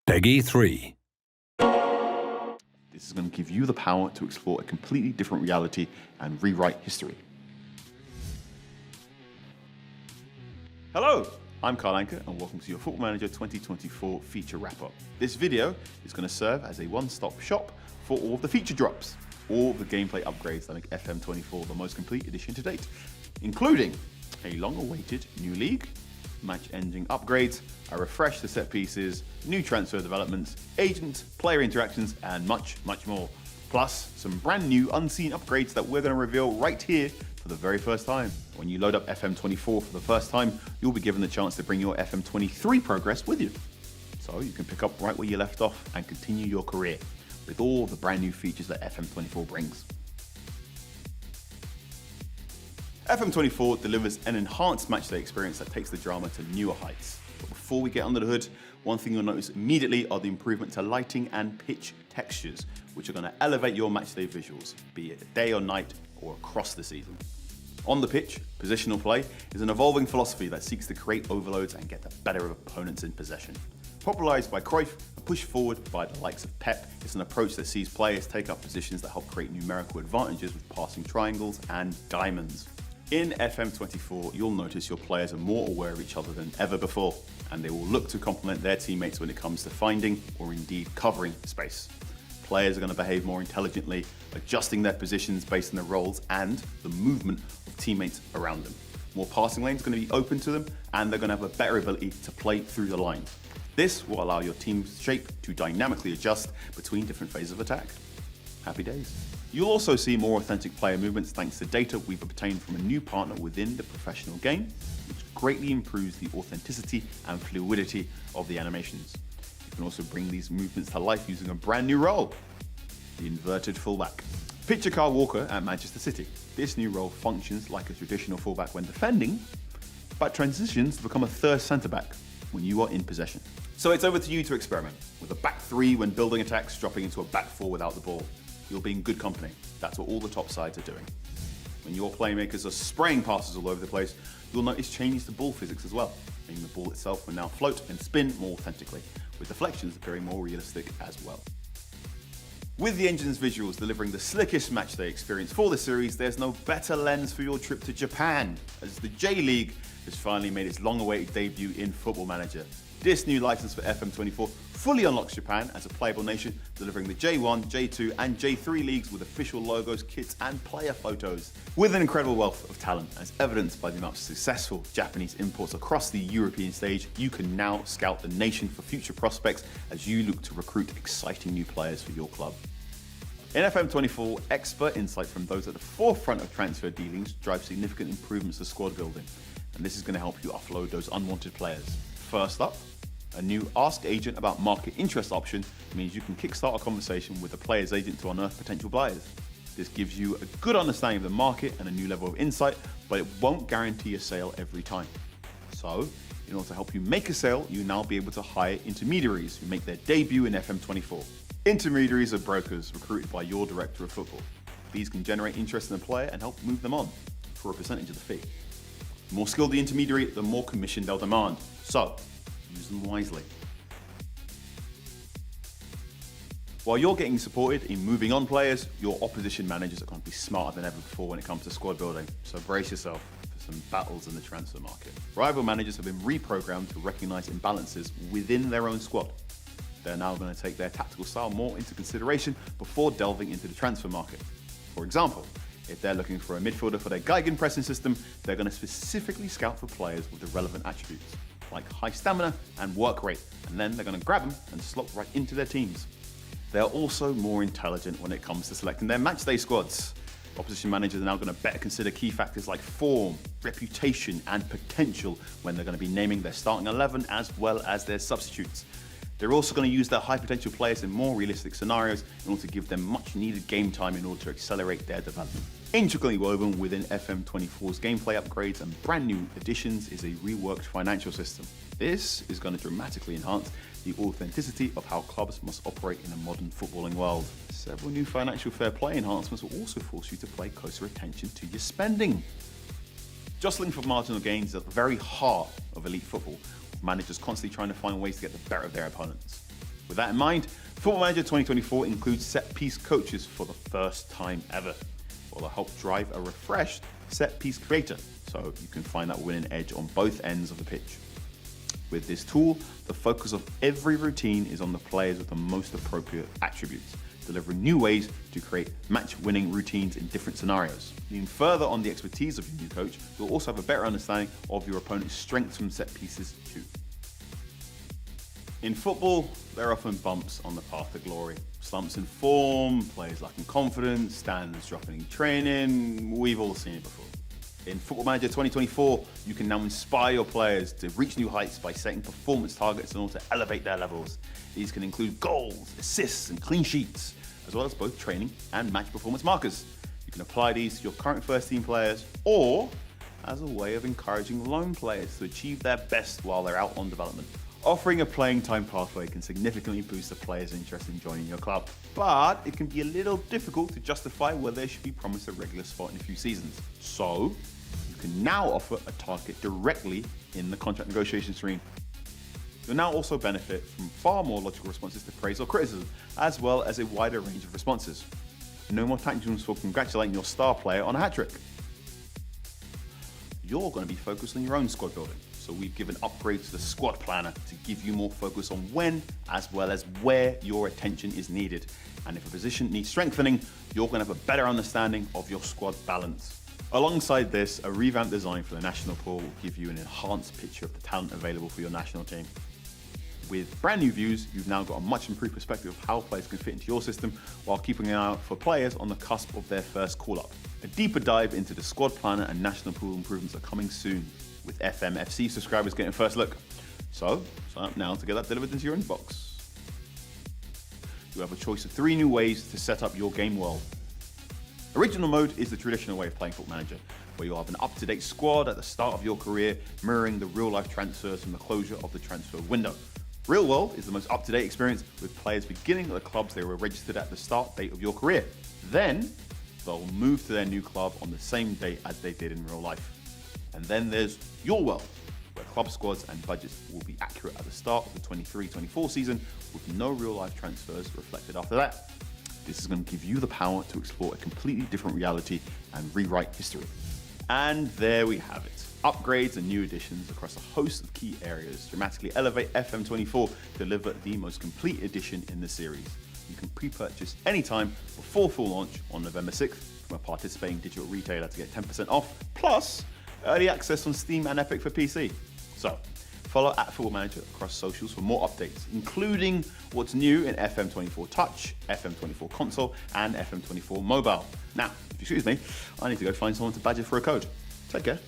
Peggy 3. This is going to give you the power to explore a completely different reality and rewrite history. Hello, I'm Carl Anka and welcome to your Football Manager 2024 feature wrap-up. This video is going to serve as a one-stop shop for all of the feature drops, all the gameplay upgrades that make FM24 the most complete edition to date, including a long-awaited new league, match-ending upgrades, a refresh to set pieces, new transfer developments, agent, player interactions, and much, much more. Plus, some brand new unseen upgrades that we're going to reveal right here for the very first time. When you load up FM24 for the first time, you'll be given the chance to bring your FM23 progress with you. So you can pick up right where you left off and continue your career with all the brand new features that FM24 brings. FM24 delivers an enhanced matchday experience that takes the drama to newer heights. But before we get under the hood, one thing you'll notice immediately are the improvement to lighting and pitch textures, which are going to elevate your matchday visuals, be it day or night or across the season. On the pitch, positional play is an evolving philosophy that seeks to create overloads and get the better of opponents in possession. Popularised by Cruyff and pushed forward by the likes of Pep, it's an approach that sees players take up positions that help create numerical advantages with passing triangles and diamonds. In FM24, you'll notice your players are more aware of each other than ever before, and they will look to complement their teammates when it comes to finding or indeed covering space. Players are going to behave more intelligently, adjusting their positions based on their roles and the movement of teammates around them. More passing lanes are going to be open to them, and they're going to have a better ability to play through the lines. This will allow your team's shape to dynamically adjust between different phases of attack. Happy days. You'll also see more authentic player movements thanks to data we've obtained from a new partner within the professional game, which greatly improves the authenticity and fluidity of the animations. You can also bring these movements to life using a brand new role, the inverted fullback. Picture Kyle Walker at Manchester City. This new role functions like a traditional fullback when defending, but transitions to become a third centre-back when you are in possession. So it's over to you to experiment, with a back three when building attacks, dropping into a back four without the ball. You'll be in good company. That's what all the top sides are doing. When your playmakers are spraying passes all over the place, you'll notice changes to ball physics as well, meaning the ball itself will now float and spin more authentically, with deflections appearing more realistic as well. With the engine's visuals delivering the slickest matchday experience for the series, there's no better lens for your trip to Japan, as the J-League has finally made its long-awaited debut in Football Manager. This new license for FM24 fully unlocks Japan as a playable nation, delivering the J1, J2 and J3 leagues with official logos, kits and player photos. With an incredible wealth of talent, as evidenced by the amount of successful Japanese imports across the European stage, you can now scout the nation for future prospects as you look to recruit exciting new players for your club. In FM24, expert insight from those at the forefront of transfer dealings drives significant improvements to squad building, and this is going to help you offload those unwanted players. First up, a new Ask Agent About Market Interest option means you can kickstart a conversation with the player's agent to unearth potential buyers. This gives you a good understanding of the market and a new level of insight, but it won't guarantee a sale every time. So, in order to help you make a sale, you'll now be able to hire intermediaries who make their debut in FM24. Intermediaries are brokers recruited by your director of football. These can generate interest in the player and help move them on for a percentage of the fee. The more skilled the intermediary, the more commission they'll demand. So, use them wisely. While you're getting supported in moving on players, your opposition managers are going to be smarter than ever before when it comes to squad building. So brace yourself for some battles in the transfer market. Rival managers have been reprogrammed to recognise imbalances within their own squad. They're now going to take their tactical style more into consideration before delving into the transfer market. For example, if they're looking for a midfielder for their gegenpressing system, they're going to specifically scout for players with the relevant attributes, like high stamina and work rate, and then they're going to grab them and slot right into their teams. They're also more intelligent when it comes to selecting their matchday squads. Opposition managers are now going to better consider key factors like form, reputation, and potential when they're going to be naming their starting 11 as well as their substitutes. They're also going to use their high potential players in more realistic scenarios in order to give them much needed game time in order to accelerate their development. Intricately woven within FM24's gameplay upgrades and brand new additions is a reworked financial system. This is going to dramatically enhance the authenticity of how clubs must operate in a modern footballing world. Several new financial fair play enhancements will also force you to pay closer attention to your spending. Jostling for marginal gains is at the very heart of elite football, with managers constantly trying to find ways to get the better of their opponents. With that in mind, Football Manager 2024 includes set-piece coaches for the first time ever. Will help drive a refreshed set-piece creator, so you can find that winning edge on both ends of the pitch. With this tool, the focus of every routine is on the players with the most appropriate attributes, delivering new ways to create match-winning routines in different scenarios. Leaning further on the expertise of your new coach, you'll also have a better understanding of your opponent's strengths from set pieces too. In football, there are often bumps on the path to glory. Slumps in form, players lacking confidence, standards dropping in training. We've all seen it before. In Football Manager 2024, you can now inspire your players to reach new heights by setting performance targets in order to elevate their levels. These can include goals, assists, and clean sheets, as well as both training and match performance markers. You can apply these to your current first team players or as a way of encouraging loan players to achieve their best while they're out on development. Offering a playing time pathway can significantly boost a player's interest in joining your club, but it can be a little difficult to justify whether they should be promised a regular spot in a few seasons. So, you can now offer a target directly in the contract negotiation screen. You'll now also benefit from far more logical responses to praise or criticism, as well as a wider range of responses. No more tantrums for congratulating your star player on a hat-trick. You're going to be focused on your own squad building. So we've given upgrades to the squad planner to give you more focus on when as well as where your attention is needed. And if a position needs strengthening, you're going to have a better understanding of your squad balance. Alongside this, a revamped design for the national pool will give you an enhanced picture of the talent available for your national team. With brand new views, you've now got a much improved perspective of how players can fit into your system while keeping an eye out for players on the cusp of their first call-up. A deeper dive into the squad planner and national pool improvements are coming soon, with FMFC subscribers getting first look. So, sign up now to get that delivered into your inbox. You have a choice of 3 new ways to set up your game world. Original mode is the traditional way of playing Football Manager, where you'll have an up-to-date squad at the start of your career, mirroring the real-life transfers from the closure of the transfer window. Real World is the most up-to-date experience, with players beginning at the clubs they were registered at the start date of your career. Then, they'll move to their new club on the same date as they did in real life. And then there's Your World, where club squads and budgets will be accurate at the start of the 23-24 season, with no real-life transfers reflected after that. This is going to give you the power to explore a completely different reality and rewrite history. And there we have it. Upgrades and new additions across a host of key areas dramatically elevate FM24 to deliver the most complete edition in the series. You can pre-purchase anytime before full launch on November 6th from a participating digital retailer to get 10% off, plus early access on Steam and Epic for PC. So, follow @Football Manager across socials for more updates, including what's new in FM24 Touch, FM24 Console, and FM24 Mobile. Now, if you excuse me, I need to go find someone to badger for a code. Take care.